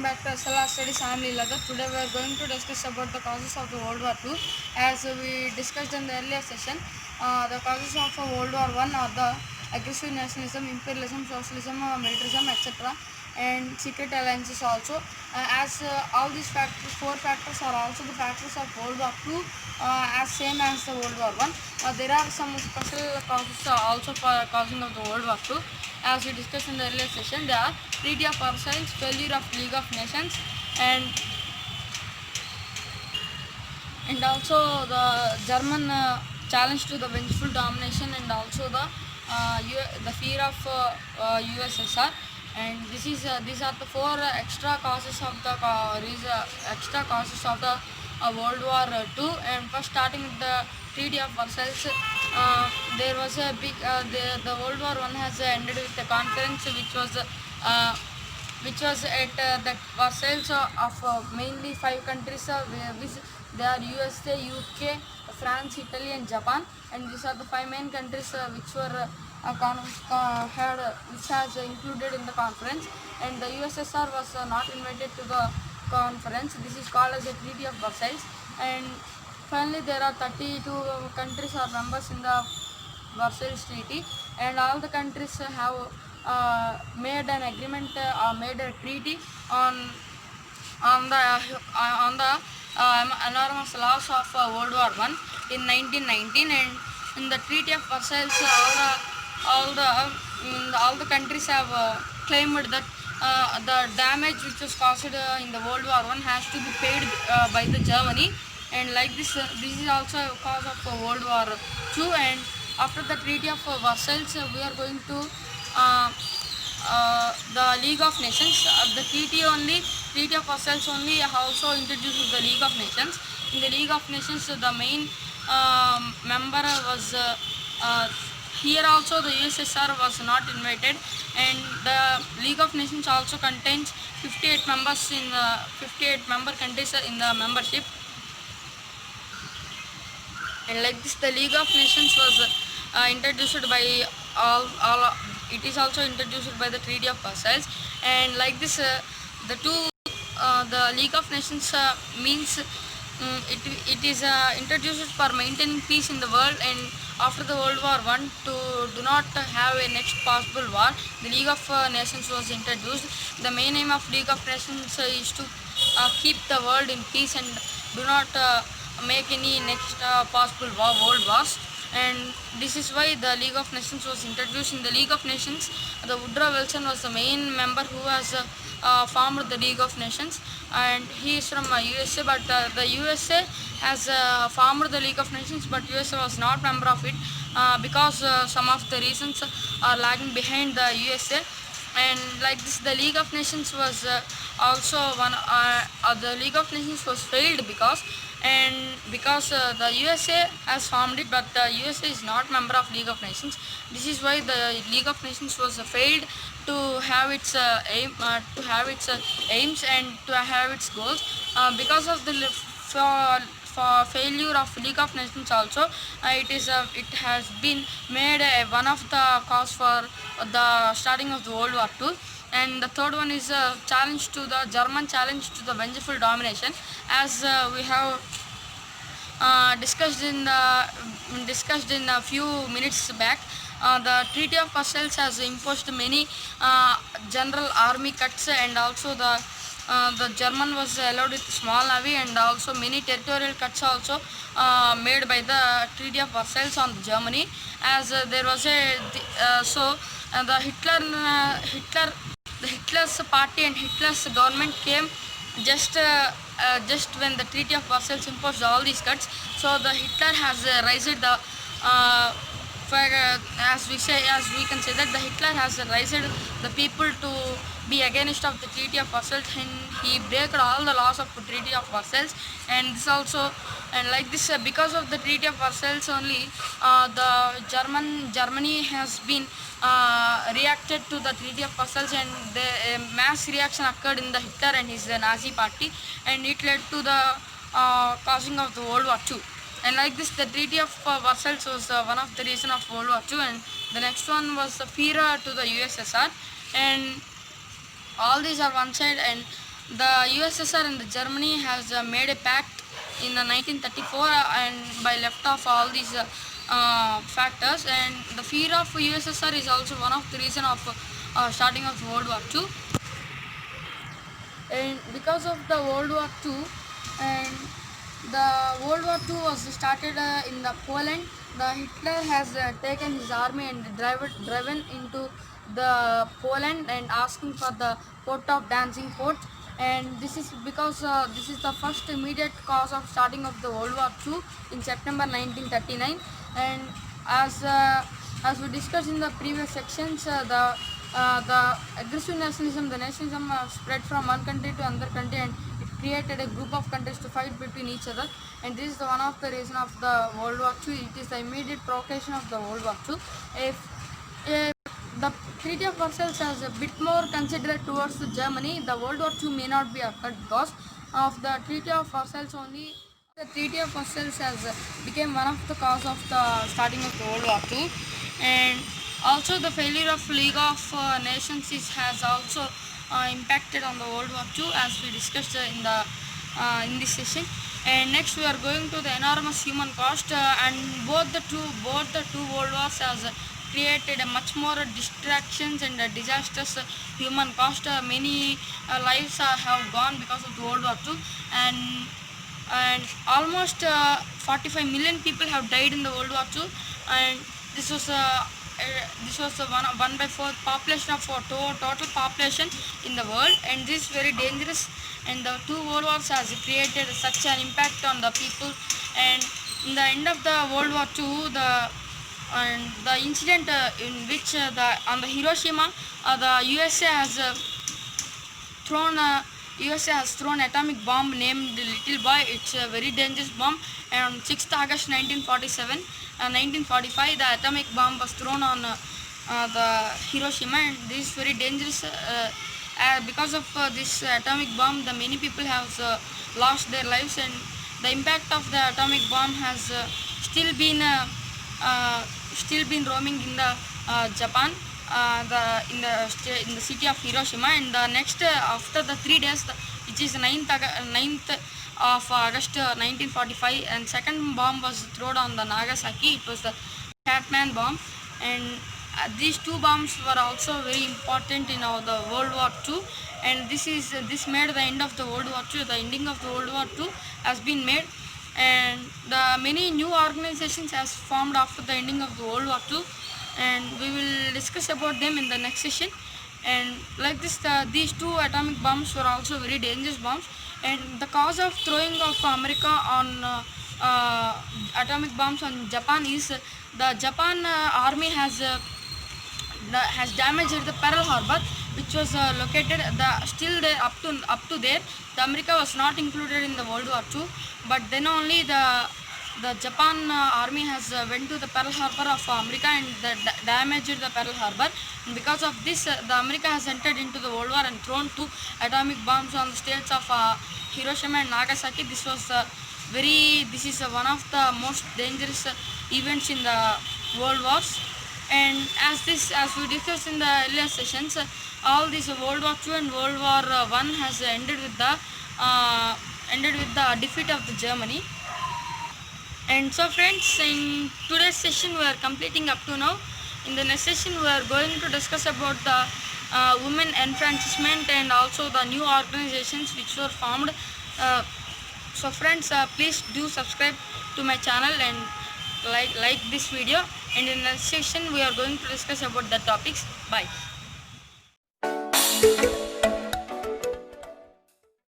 back to SLR Studies. I am Leela. Today we are going to discuss about the causes of the World War II. As we discussed in the earlier session, the causes of World War I are the aggressive nationalism, imperialism, socialism, militarism, etc. and secret alliances also. As all these factors, four factors are also the factors of World War II, as same as the World War I. There are some special causes also for causing of the World War II. As we discussed in the earlier session, there are Treaty of Versailles, failure of League of Nations, and also the German challenge to the vengeful domination, and also the fear of USSR. And these are the four extra causes of the extra causes of the World War II. And first, starting with the Treaty of Versailles, there was a big the World War I has ended with a conference which was at the Versailles of mainly five countries, which they are USA, UK, France, Italy, and Japan. And these are the five main countries which were which has included in the conference. And the USSR was not invited to the conference. This is called as a Treaty of Versailles. And finally, there are 32 countries are members in the Versailles Treaty, and all the countries have made an agreement or made a treaty on the enormous loss of World War I in 1919. And in the Treaty of Versailles, all the countries have claimed that the damage which was caused in the World War I has to be paid by the Germany. And like this is also a cause of World War II. And after the Treaty of Versailles, we are going to the League of Nations. The Treaty of Versailles only also introduced the League of Nations. In the League of Nations, the main member was here also the USSR was not invited. And the League of Nations also contains 58 members in 58 member countries in the membership. And like this, the League of Nations was introduced by all. It is also introduced by the Treaty of Versailles. And like this, the League of Nations means it is introduced for maintaining peace in the world. And after the World War I, to do not have a next possible war, the League of Nations was introduced. The main aim of League of Nations is to keep the world in peace and do not make any next possible world wars. And this is why the League of Nations was introduced. In the League of Nations, the Woodrow Wilson was the main member who has formed the League of Nations, and he is from USA. But the USA has formed the League of Nations, but USA was not member of it because some of the reasons are lagging behind the USA. And like this, the League of Nations was also the League of Nations was failed because the USA has formed it, but the USA is not member of League of Nations. This is why the League of Nations was failed to have its aims and to have its goals. Because of the for failure of League of Nations also, it has been made one of the cause for the starting of the World War II. And the third one is a challenge to the German challenge to the vengeful domination. As we have discussed in a few minutes back, the Treaty of Versailles has imposed many general army cuts, and also the German was allowed with small navy, and also many territorial cuts also made by the Treaty of Versailles on Germany. As there was the Hitler's party and Hitler's government came just when the Treaty of Versailles imposed all these cuts. So the Hitler has raised the as we can say that the Hitler has raised the people to be against of the Treaty of Versailles, and he broke all the laws of the Treaty of Versailles. And this also, and like this, because of the Treaty of Versailles only, the Germany has been reacted to the Treaty of Versailles, and the mass reaction occurred in the Hitler and his Nazi party, and it led to the causing of the World War II. And like this, the Treaty of Versailles was one of the reason of World War II. And the next one was the fear to the USSR. And all these are one side. And the USSR and the Germany has made a pact in 1934 and by left off all these factors, and the fear of USSR is also one of the reason of starting of World War II. And because of the World War II, and the World War II was started in the Poland. The Hitler has taken his army and driven into the Poland and asking for the port of Danzig port. And this is because this is the first immediate cause of starting of the World War II in September 1939. And as uh, as we discussed in the previous sections, the aggressive nationalism, the nationalism spread from one country to another country, and it created a group of countries to fight between each other. And this is one of the reason of the World War II. It is the immediate provocation of the World War II. If the Treaty of Versailles has a bit more considerate towards the Germany, the World War II may not be occurred because of the Treaty of Versailles only. The Treaty of Versailles has became one of the cause of the starting of the World War II. And also the failure of League of Nations has also impacted on the World War II, as we discussed in this session. And next we are going to the enormous human cost, and both the two world wars has created a much more distractions and disastrous human cost. Many lives have gone because of the World War II, and almost 45 million people have died in the World War II. And this was one by fourth population of total population in the world, and this is very dangerous. And the two world wars has created such an impact on the people. And in the end of the World War II, the incident in which the on the Hiroshima, the USA has thrown atomic bomb named Little Boy. It's a very dangerous bomb. And on 6th August 1945, the atomic bomb was thrown on the Hiroshima, and this is very dangerous. Because of this atomic bomb, the many people have lost their lives, and the impact of the atomic bomb has still been uh, roaming in the Japan, in the city of Hiroshima. And the next after the 3 days, which is 9th of August 1945, and second bomb was thrown on the Nagasaki. It was the Catman bomb. And these two bombs were also very important in the World War II. And this made the end of the World War II. The ending of the World War II has been made, and the many new organizations has formed after the ending of the World War II, and we will discuss about them in the next session. And like this, these two atomic bombs were also very dangerous bombs. And the cause of throwing of America on atomic bombs on Japan is the Japan army has damaged the Pearl Harbor, which was located still there up to there. The America was not included in the World War II, but then only the Japan army has went to the Pearl Harbor of America and damaged the Pearl Harbor. And because of this, the America has entered into the World War and thrown two atomic bombs on the states of Hiroshima and Nagasaki. This is one of the most dangerous events in the world wars. And as we discussed in the earlier sessions, all these World War II and World War I has ended with the defeat of the Germany. And so friends, in today's session we are completing up to now. In the next session we are going to discuss about the women enfranchisement and also the new organizations which were formed. So friends, please do subscribe to my channel and like this video. And in the next session we are going to discuss about the topics. Bye.